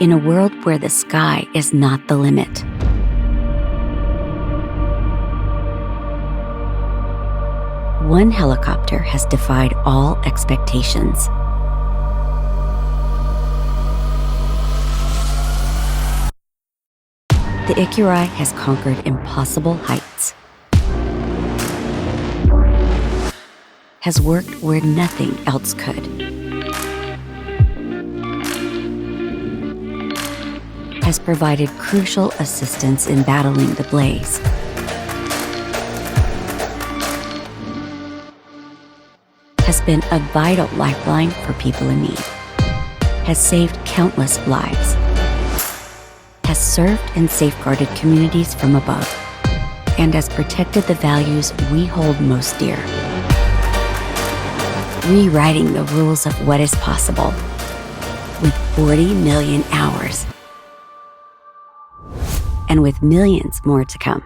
in a world where the sky is not the limit. One helicopter has defied all expectations. The Ikirai has conquered impossible heights, has worked where nothing else could, has provided crucial assistance in battling the blaze, has been a vital lifeline for people in need, has saved countless lives, has served and safeguarded communities from above, and has protected the values we hold most dear. Rewriting the rules of what is possible with 40 million hours, and with millions more to come.